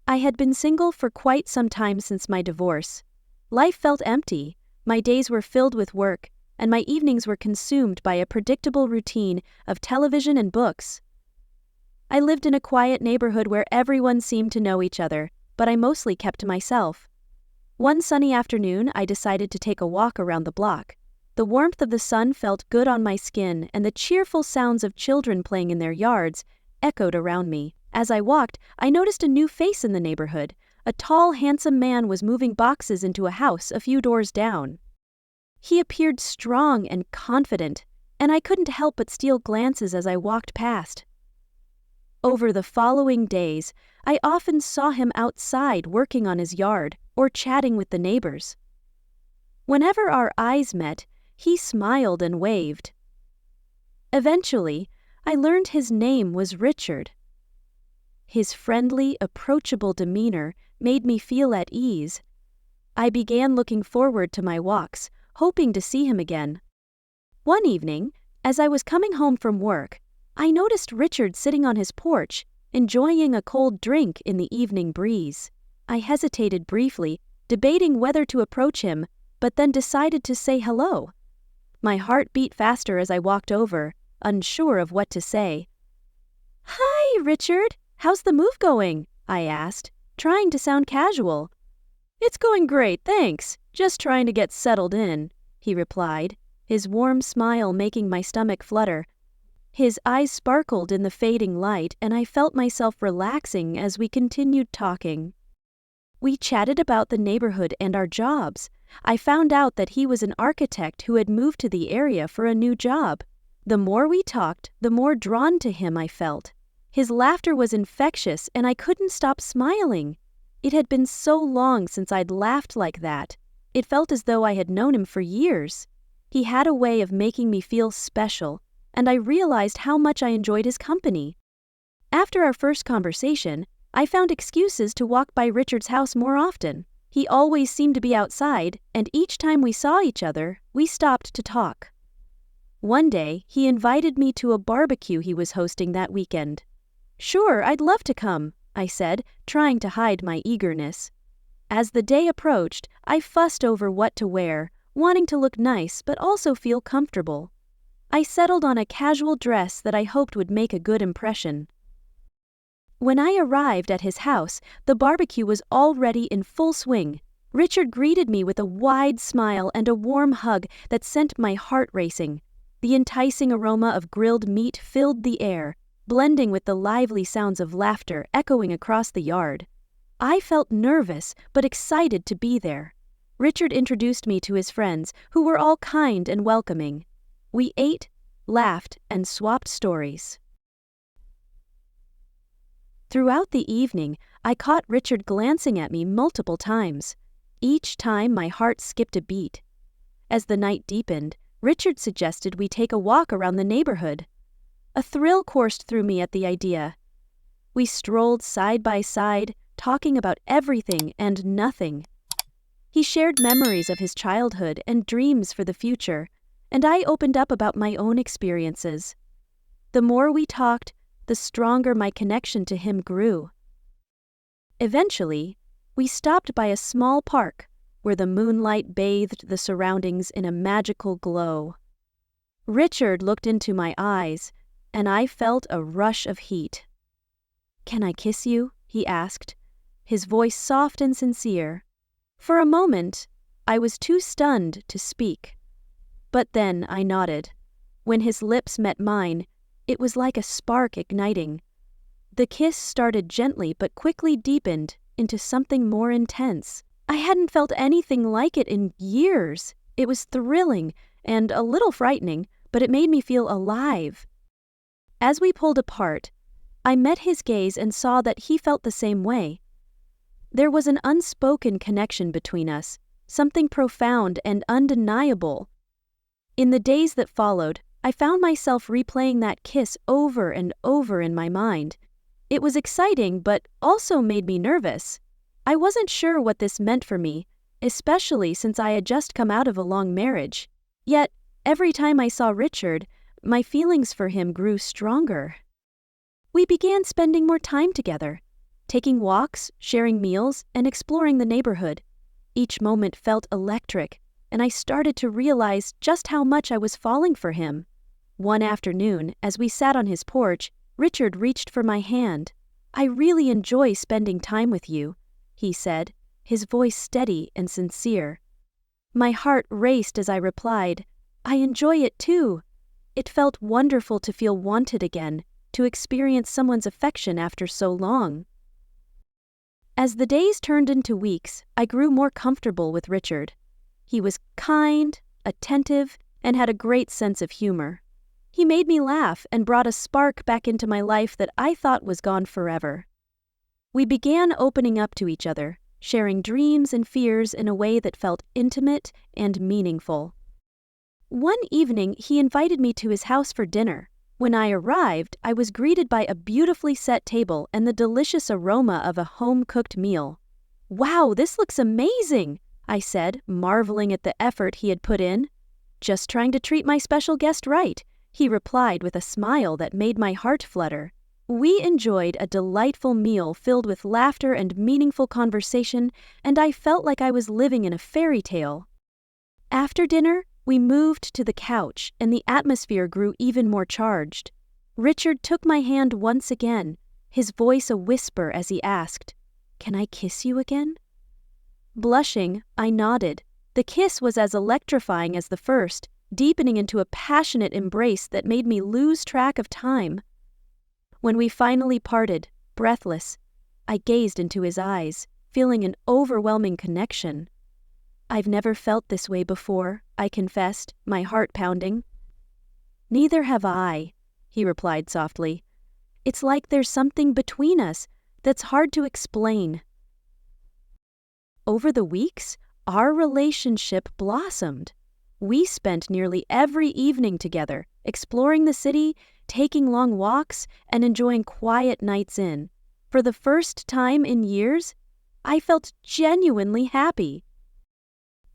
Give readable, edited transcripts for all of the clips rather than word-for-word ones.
I had been single for quite some time since my divorce. Life felt empty, my days were filled with work, and my evenings were consumed by a predictable routine of television and books. I lived in a quiet neighborhood where everyone seemed to know each other, but I mostly kept to myself. One sunny afternoon, I decided to take a walk around the block. The warmth of the sun felt good on my skin, and the cheerful sounds of children playing in their yards echoed around me. As I walked, I noticed a new face in the neighborhood. A tall, handsome man was moving boxes into a house a few doors down. He appeared strong and confident, and I couldn't help but steal glances as I walked past. Over the following days, I often saw him outside working on his yard or chatting with the neighbors. Whenever our eyes met, he smiled and waved. Eventually, I learned his name was Richard. His friendly, approachable demeanor made me feel at ease. I began looking forward to my walks, hoping to see him again. One evening, as I was coming home from work, I noticed Richard sitting on his porch, enjoying a cold drink in the evening breeze. I hesitated briefly, debating whether to approach him, but then decided to say hello. My heart beat faster as I walked over, unsure of what to say. "Hi, Richard! How's the move going?" I asked, trying to sound casual. "It's going great, thanks. Just trying to get settled in," he replied, his warm smile making my stomach flutter. His eyes sparkled in the fading light, and I felt myself relaxing as we continued talking. We chatted about the neighborhood and our jobs. I found out that he was an architect who had moved to the area for a new job. The more we talked, the more drawn to him I felt. His laughter was infectious, and I couldn't stop smiling. It had been so long since I'd laughed like that. It felt as though I had known him for years. He had a way of making me feel special, and I realized how much I enjoyed his company. After our first conversation, I found excuses to walk by Richard's house more often. He always seemed to be outside, and each time we saw each other, we stopped to talk. One day, he invited me to a barbecue he was hosting that weekend. "Sure, I'd love to come," I said, trying to hide my eagerness. As the day approached, I fussed over what to wear, wanting to look nice but also feel comfortable. I settled on a casual dress that I hoped would make a good impression. When I arrived at his house, the barbecue was already in full swing. Richard greeted me with a wide smile and a warm hug that sent my heart racing. The enticing aroma of grilled meat filled the air, blending with the lively sounds of laughter echoing across the yard. I felt nervous but excited to be there. Richard introduced me to his friends, who were all kind and welcoming. We ate, laughed, and swapped stories. Throughout the evening, I caught Richard glancing at me multiple times. Each time my heart skipped a beat. As the night deepened, Richard suggested we take a walk around the neighborhood. A thrill coursed through me at the idea. We strolled side by side, talking about everything and nothing. He shared memories of his childhood and dreams for the future, and I opened up about my own experiences. The more we talked, the stronger my connection to him grew. Eventually, we stopped by a small park where the moonlight bathed the surroundings in a magical glow. Richard looked into my eyes, and I felt a rush of heat. "Can I kiss you?" he asked, his voice soft and sincere. For a moment, I was too stunned to speak. But then I nodded. When his lips met mine, it was like a spark igniting. The kiss started gently but quickly deepened into something more intense. I hadn't felt anything like it in years. It was thrilling and a little frightening, but it made me feel alive. As we pulled apart, I met his gaze and saw that he felt the same way. There was an unspoken connection between us, something profound and undeniable. In the days that followed, I found myself replaying that kiss over and over in my mind. It was exciting, but also made me nervous. I wasn't sure what this meant for me, especially since I had just come out of a long marriage. Yet, every time I saw Richard, my feelings for him grew stronger. We began spending more time together. taking walks, sharing meals, and exploring the neighborhood. Each moment felt electric, and I started to realize just how much I was falling for him. One afternoon, as we sat on his porch, Richard reached for my hand. "I really enjoy spending time with you," he said, his voice steady and sincere. My heart raced as I replied, "I enjoy it too." It felt wonderful to feel wanted again, to experience someone's affection after so long. As the days turned into weeks, I grew more comfortable with Richard. He was kind, attentive, and had a great sense of humor. He made me laugh and brought a spark back into my life that I thought was gone forever. We began opening up to each other, sharing dreams and fears in a way that felt intimate and meaningful. One evening, he invited me to his house for dinner. When I arrived, I was greeted by a beautifully set table and the delicious aroma of a home-cooked meal. "Wow, this looks amazing," I said, marveling at the effort he had put in. "Just trying to treat my special guest right," he replied with a smile that made my heart flutter. We enjoyed a delightful meal filled with laughter and meaningful conversation, and I felt like I was living in a fairy tale. After dinner, we moved to the couch, and the atmosphere grew even more charged. Richard took my hand once again, his voice a whisper as he asked, "Can I kiss you again?" Blushing, I nodded. The kiss was as electrifying as the first, deepening into a passionate embrace that made me lose track of time. When we finally parted, breathless, I gazed into his eyes, feeling an overwhelming connection. "I've never felt this way before," I confessed, my heart pounding. "Neither have I," he replied softly. "It's like there's something between us that's hard to explain." Over the weeks, our relationship blossomed. We spent nearly every evening together, exploring the city, taking long walks, and enjoying quiet nights in. For the first time in years, I felt genuinely happy.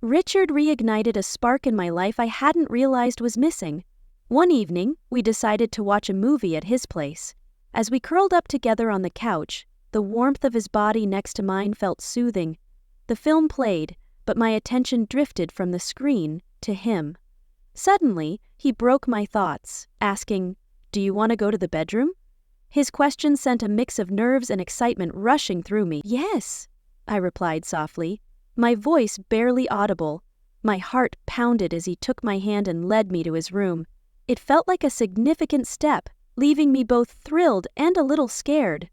Richard reignited a spark in my life I hadn't realized was missing. One evening, we decided to watch a movie at his place. As we curled up together on the couch, the warmth of his body next to mine felt soothing. The film played, but my attention drifted from the screen to him. Suddenly, he broke my thoughts, asking, "Do you want to go to the bedroom?" His question sent a mix of nerves and excitement rushing through me. "Yes," I replied softly, my voice barely audible. My heart pounded as he took my hand and led me to his room. It felt like a significant step, leaving me both thrilled and a little scared.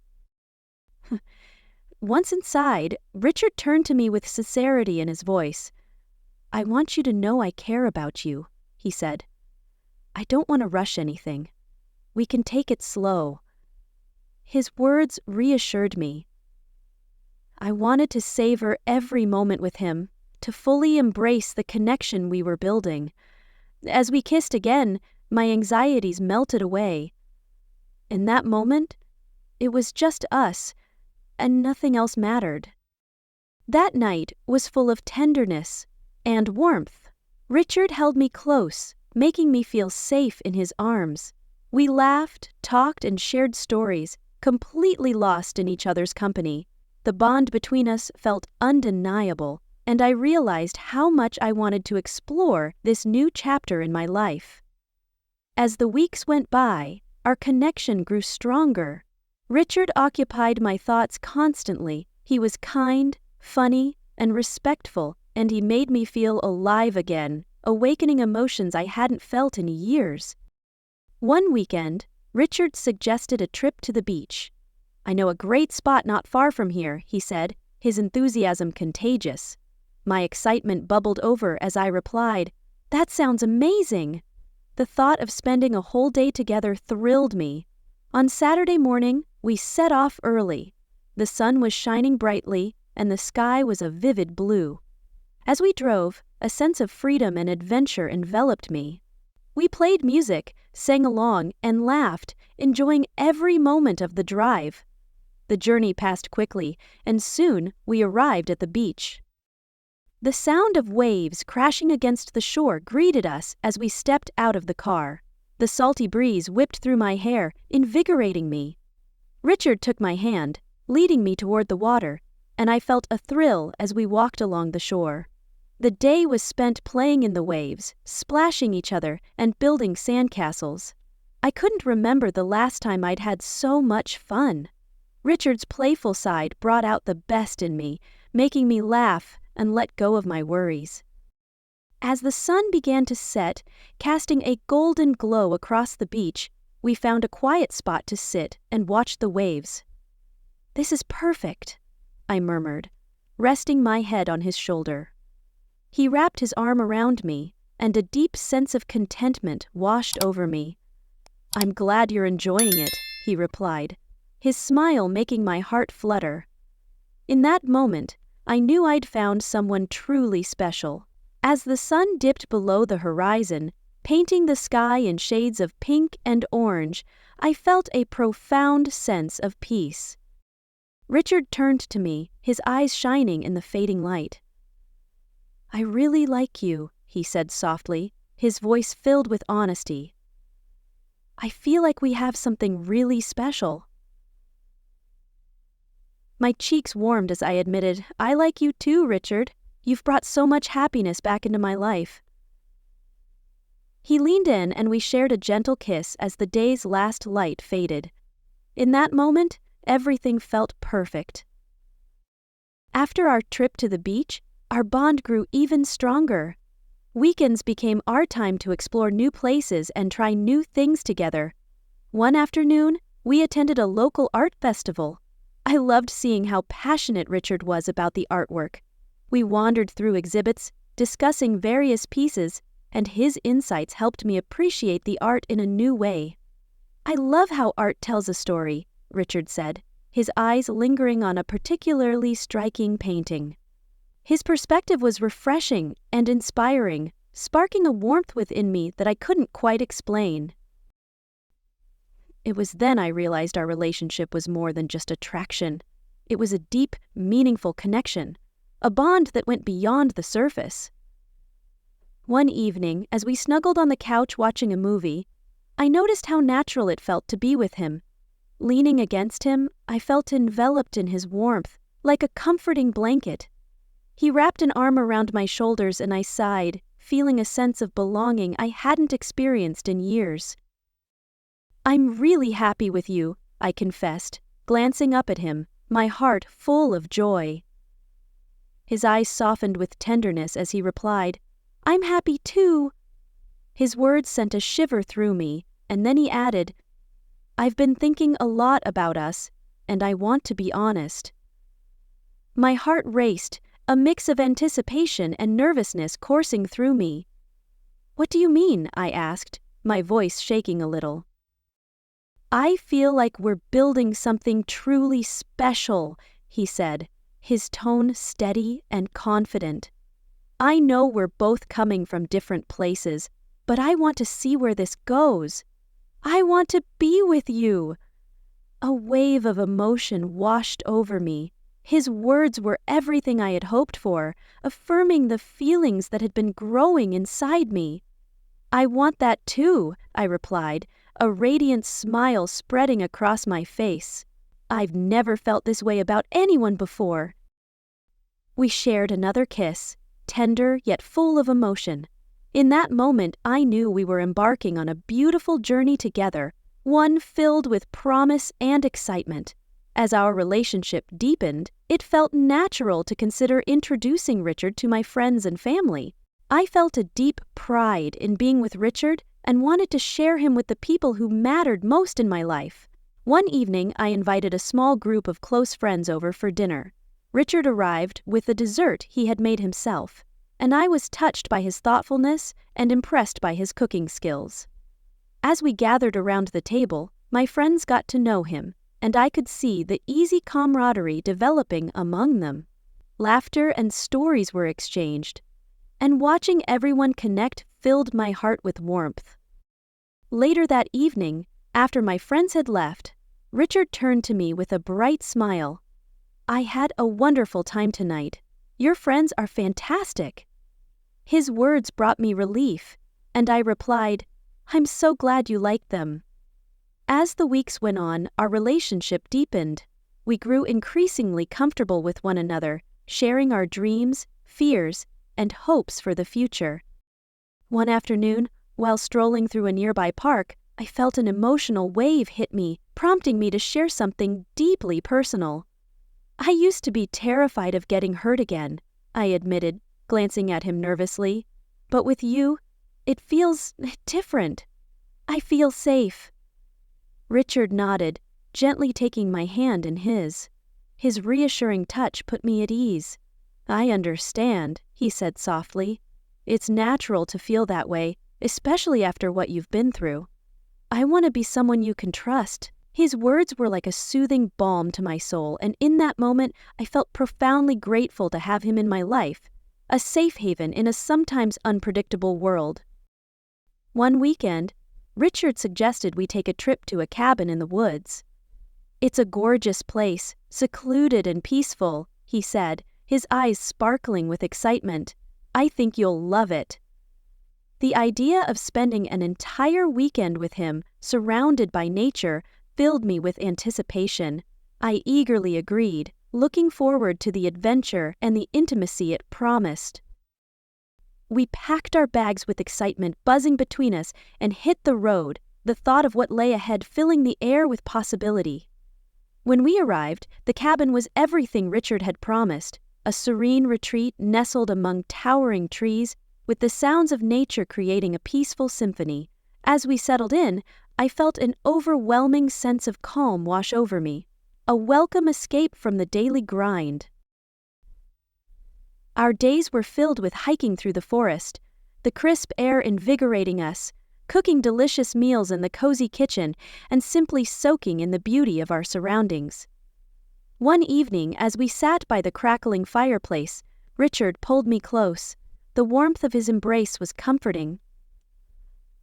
Once inside, Richard turned to me with sincerity in his voice. "I want you to know I care about you," he said. "I don't want to rush anything. We can take it slow." His words reassured me. I wanted to savor every moment with him, to fully embrace the connection we were building. As we kissed again, my anxieties melted away. In that moment, it was just us, and nothing else mattered. That night was full of tenderness and warmth. Richard held me close, making me feel safe in his arms. We laughed, talked, and shared stories, completely lost in each other's company. The bond between us felt undeniable, and I realized how much I wanted to explore this new chapter in my life. As the weeks went by, our connection grew stronger. Richard occupied my thoughts constantly. He was kind, funny, and respectful, and he made me feel alive again, awakening emotions I hadn't felt in years. One weekend, Richard suggested a trip to the beach. "I know a great spot not far from here," he said, his enthusiasm contagious. My excitement bubbled over as I replied, "That sounds amazing." The thought of spending a whole day together thrilled me. On Saturday morning, we set off early. The sun was shining brightly, and the sky was a vivid blue. As we drove, a sense of freedom and adventure enveloped me. We played music, sang along, and laughed, enjoying every moment of the drive. The journey passed quickly, and soon we arrived at the beach. The sound of waves crashing against the shore greeted us as we stepped out of the car. The salty breeze whipped through my hair, invigorating me. Richard took my hand. leading me toward the water, and I felt a thrill as we walked along the shore. The day was spent playing in the waves, splashing each other, and building sandcastles. I couldn't remember the last time I'd had so much fun. Richard's playful side brought out the best in me, making me laugh and let go of my worries. As the sun began to set, casting a golden glow across the beach, we found a quiet spot to sit and watch the waves. "This is perfect," I murmured, resting my head on his shoulder. He wrapped his arm around me, and a deep sense of contentment washed over me. "I'm glad you're enjoying it," he replied, his smile making my heart flutter. In that moment, I knew I'd found someone truly special. As the sun dipped below the horizon, painting the sky in shades of pink and orange, I felt a profound sense of peace. Richard turned to me, his eyes shining in the fading light. "I really like you," he said softly, his voice filled with honesty. "I feel like we have something really special." My cheeks warmed as I admitted, "I like you too, Richard. You've brought so much happiness back into my life." He leaned in and we shared a gentle kiss as the day's last light faded. In that moment, everything felt perfect. After our trip to the beach, our bond grew even stronger. Weekends became our time to explore new places and try new things together. One afternoon, we attended a local art festival. I loved seeing how passionate Richard was about the artwork. We wandered through exhibits, discussing various pieces, and his insights helped me appreciate the art in a new way. "I love how art tells a story," Richard said, his eyes lingering on a particularly striking painting. His perspective was refreshing and inspiring, sparking a warmth within me that I couldn't quite explain. It was then I realized our relationship was more than just attraction. It was a deep, meaningful connection, a bond that went beyond the surface. One evening, as we snuggled on the couch watching a movie, I noticed how natural it felt to be with him. Leaning against him, I felt enveloped in his warmth, like a comforting blanket. He wrapped an arm around my shoulders and I sighed, feeling a sense of belonging I hadn't experienced in years. "I'm really happy with you," I confessed, glancing up at him, my heart full of joy. His eyes softened with tenderness as he replied, "I'm happy too." His words sent a shiver through me, and then he added, "I've been thinking a lot about us, and I want to be honest." My heart raced, a mix of anticipation and nervousness coursing through me. "What do you mean?" I asked, my voice shaking a little. "I feel like we're building something truly special," he said, his tone steady and confident. "I know we're both coming from different places, but I want to see where this goes. I want to be with you." A wave of emotion washed over me. His words were everything I had hoped for, affirming the feelings that had been growing inside me. "I want that too," I replied, a radiant smile spreading across my face. "I've never felt this way about anyone before." We shared another kiss, tender yet full of emotion. In that moment, I knew we were embarking on a beautiful journey together, one filled with promise and excitement. As our relationship deepened, it felt natural to consider introducing Richard to my friends and family. I felt a deep pride in being with Richard and wanted to share him with the people who mattered most in my life. One evening, I invited a small group of close friends over for dinner. Richard arrived with a dessert he had made himself, and I was touched by his thoughtfulness and impressed by his cooking skills. As we gathered around the table, my friends got to know him, and I could see the easy camaraderie developing among them. Laughter and stories were exchanged, and watching everyone connect filled my heart with warmth. Later that evening, after my friends had left, Richard turned to me with a bright smile. "I had a wonderful time tonight. Your friends are fantastic." His words brought me relief, and I replied, "I'm so glad you liked them." As the weeks went on, our relationship deepened. we grew increasingly comfortable with one another, sharing our dreams, fears, and hopes for the future. One afternoon, while strolling through a nearby park, I felt an emotional wave hit me, prompting me to share something deeply personal. I used to be terrified of getting hurt again, I admitted, glancing at him nervously. But with you, it feels different. I feel safe. Richard nodded, gently taking my hand in his. His reassuring touch put me at ease. I understand, he said softly. It's natural to feel that way, especially after what you've been through. I want to be someone you can trust. His words were like a soothing balm to my soul, and in that moment I felt profoundly grateful to have him in my life, a safe haven in a sometimes unpredictable world. One weekend, Richard suggested we take a trip to a cabin in the woods. It's a gorgeous place, secluded and peaceful, he said, his eyes sparkling with excitement. I think you'll love it. The idea of spending an entire weekend with him, surrounded by nature, filled me with anticipation. I eagerly agreed, looking forward to the adventure and the intimacy it promised. We packed our bags with excitement buzzing between us and hit the road, the thought of what lay ahead filling the air with possibility. When we arrived, the cabin was everything Richard had promised, a serene retreat nestled among towering trees, with the sounds of nature creating a peaceful symphony. As we settled in, I felt an overwhelming sense of calm wash over me, a welcome escape from the daily grind. Our days were filled with hiking through the forest, the crisp air invigorating us, cooking delicious meals in the cozy kitchen, and simply soaking in the beauty of our surroundings. One evening, as we sat by the crackling fireplace, Richard pulled me close. The warmth of his embrace was comforting.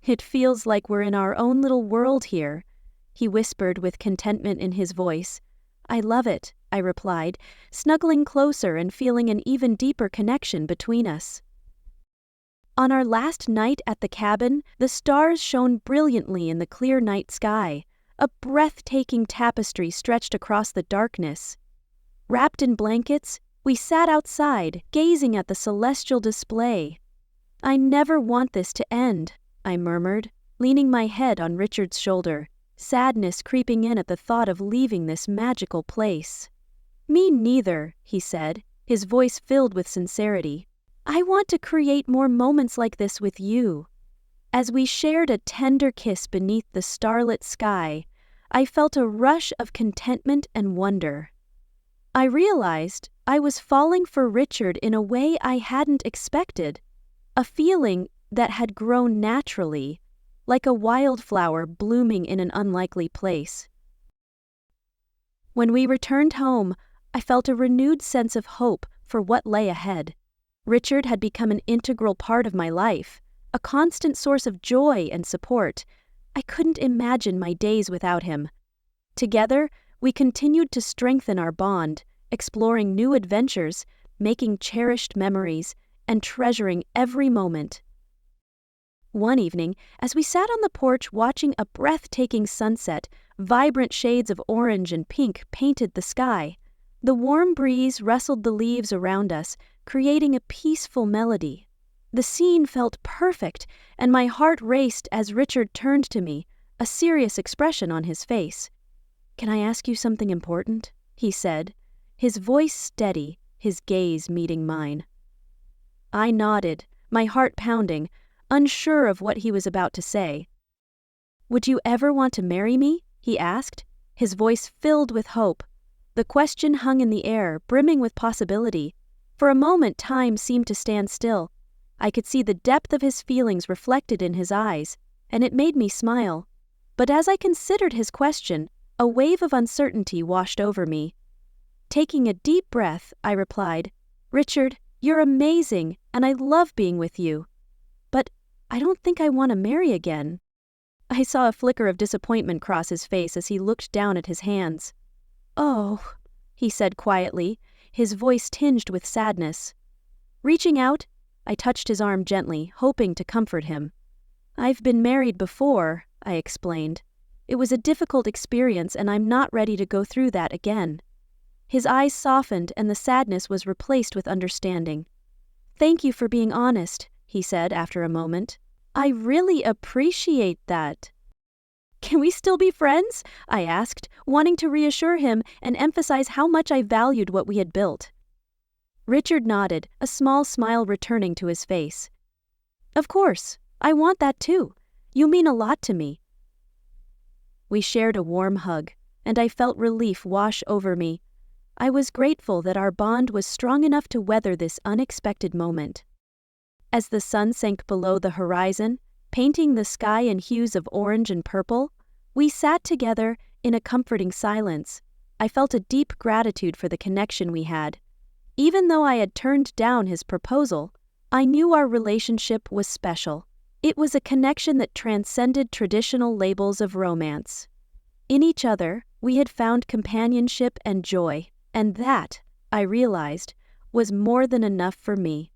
"It feels like we're in our own little world here," he whispered with contentment in his voice. "I love it," I replied, snuggling closer and feeling an even deeper connection between us. On our last night at the cabin, the stars shone brilliantly in the clear night sky. A breathtaking tapestry stretched across the darkness. Wrapped in blankets, we sat outside, gazing at the celestial display. "I never want this to end," I murmured, leaning my head on Richard's shoulder, sadness creeping in at the thought of leaving this magical place. "Me neither," he said, his voice filled with sincerity. "I want to create more moments like this with you." As we shared a tender kiss beneath the starlit sky, I felt a rush of contentment and wonder. I realized I was falling for Richard in a way I hadn't expected, a feeling that had grown naturally, like a wildflower blooming in an unlikely place. When we returned home, I felt a renewed sense of hope for what lay ahead. Richard had become an integral part of my life, a constant source of joy and support. I couldn't imagine my days without him. Together, we continued to strengthen our bond, exploring new adventures, making cherished memories, and treasuring every moment. One evening, as we sat on the porch watching a breathtaking sunset, vibrant shades of orange and pink painted the sky. The warm breeze rustled the leaves around us, creating a peaceful melody. The scene felt perfect, and my heart raced as Richard turned to me, a serious expression on his face. "Can I ask you something important?" he said, his voice steady, his gaze meeting mine. I nodded, my heart pounding, unsure of what he was about to say. "Would you ever want to marry me?" he asked, his voice filled with hope. The question hung in the air, brimming with possibility. For a moment, time seemed to stand still. I could see the depth of his feelings reflected in his eyes, and it made me smile. But as I considered his question, a wave of uncertainty washed over me. Taking a deep breath, I replied, "Richard, you're amazing, and I love being with you. But I don't think I want to marry again." I saw a flicker of disappointment cross his face as he looked down at his hands. "Oh," he said quietly, his voice tinged with sadness. Reaching out, I touched his arm gently, hoping to comfort him. "I've been married before," I explained. "It was a difficult experience, and I'm not ready to go through that again." His eyes softened and the sadness was replaced with understanding. "Thank you for being honest," he said after a moment. "I really appreciate that." "Can we still be friends?" I asked, wanting to reassure him and emphasize how much I valued what we had built. Richard nodded, a small smile returning to his face. "Of course, I want that too. You mean a lot to me." We shared a warm hug, and I felt relief wash over me. I was grateful that our bond was strong enough to weather this unexpected moment. As the sun sank below the horizon, painting the sky in hues of orange and purple, we sat together in a comforting silence. I felt a deep gratitude for the connection we had. Even though I had turned down his proposal, I knew our relationship was special. It was a connection that transcended traditional labels of romance. In each other, we had found companionship and joy, and that, I realized, was more than enough for me.